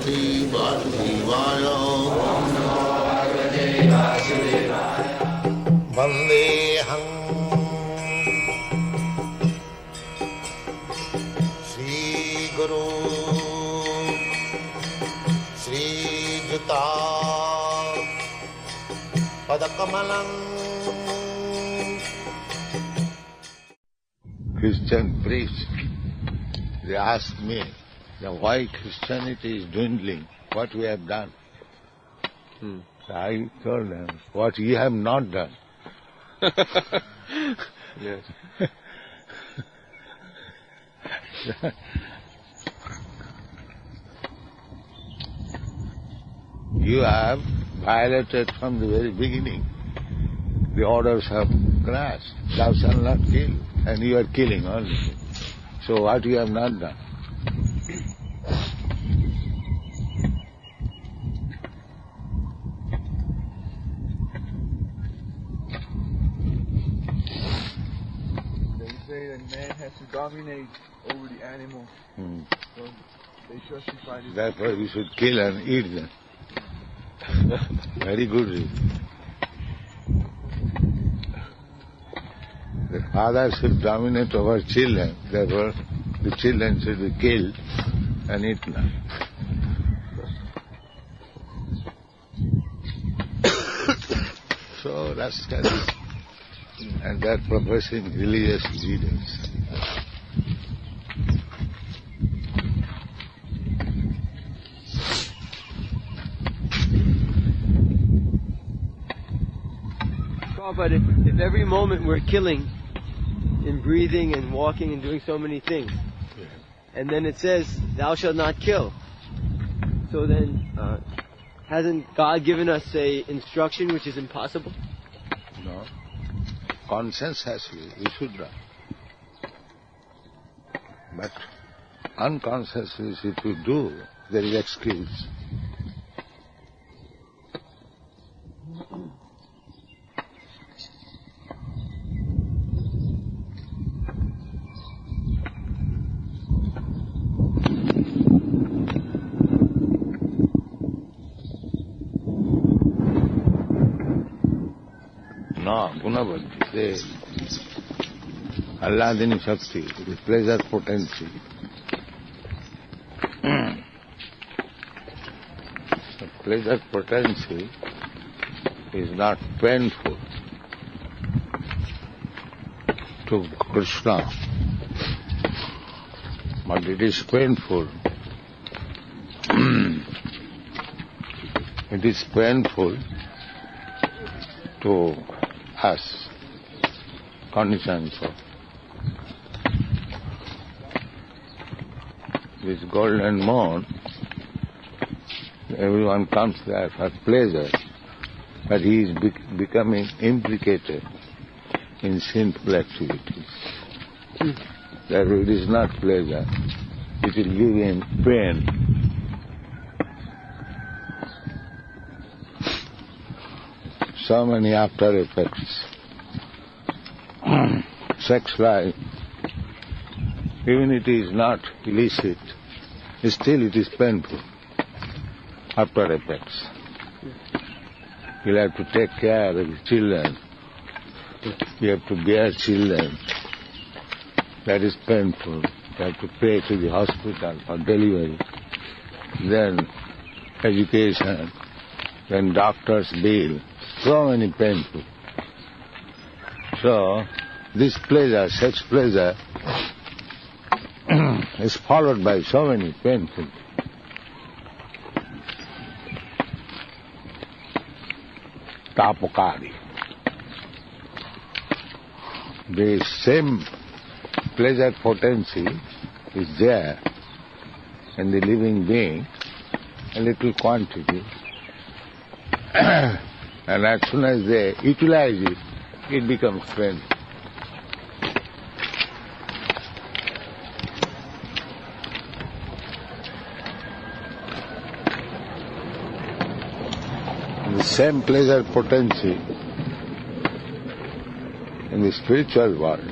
Bhagavate Vasudevaya. Vandeham Shri Guru Shri Juta Padakamalam. Christian priests, they asked me why Christianity is dwindling, what we have done. So I told them, what you have not done. Yes. You have violated from the very beginning the orders of Christ. Thou shalt not kill, and you are killing only. So what you have not done? They say that man has to dominate over the animal. So they justify this. Therefore we should kill and eat them. Very good reason. The father should dominate over children, therefore the children should be killed and eaten. So rascals, and they are professing religious leaders. But if every moment we're killing in breathing and walking and doing so many things, and then it says, thou shalt not kill. So then, hasn't God given us a instruction which is impossible? No. Consciously, we should not. But unconsciously, if you do, there is excuse. No, Gunavati, the Alladini Shakti, the pleasure potency. The pleasure potency is not painful to Krishna, but it is painful. It is painful to us, conditions of this golden moon. Everyone comes there for pleasure, but he is becoming implicated in sinful activities. Therefore it is not pleasure, it will give him pain. So many after effects. Sex life, even it is not illicit, still it is painful. After effects. You'll have to take care of the children. You have to bear children. That is painful. You have to pay to the hospital for delivery. Then education, then doctor's bill. So many painful. So, this pleasure, sex pleasure, is followed by so many painful. Tapokari. The same pleasure potency is there in the living being, a little quantity. And as soon as they utilize it, it becomes painful. The same pleasure potency in the spiritual world,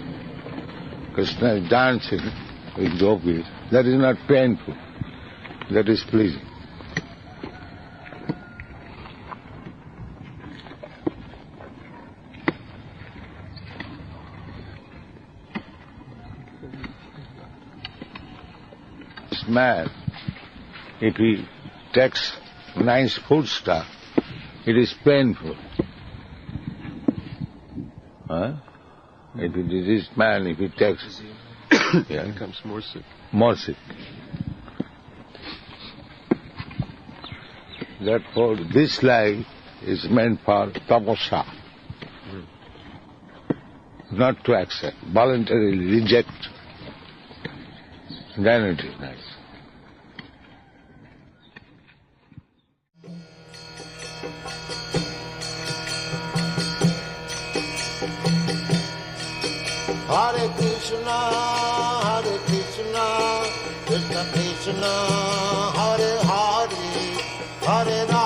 Krishna is dancing with gopis, that is not painful, that is pleasing. This man, if he takes nice food stuff, it is painful. Huh? If it is this man, if he takes, He becomes more sick. more sick. Therefore, this life is meant for tapasya, not to accept, voluntarily reject. Then it is nice. Hare Krishna, Krishna Krishna, Hare Hare, Hare Rama.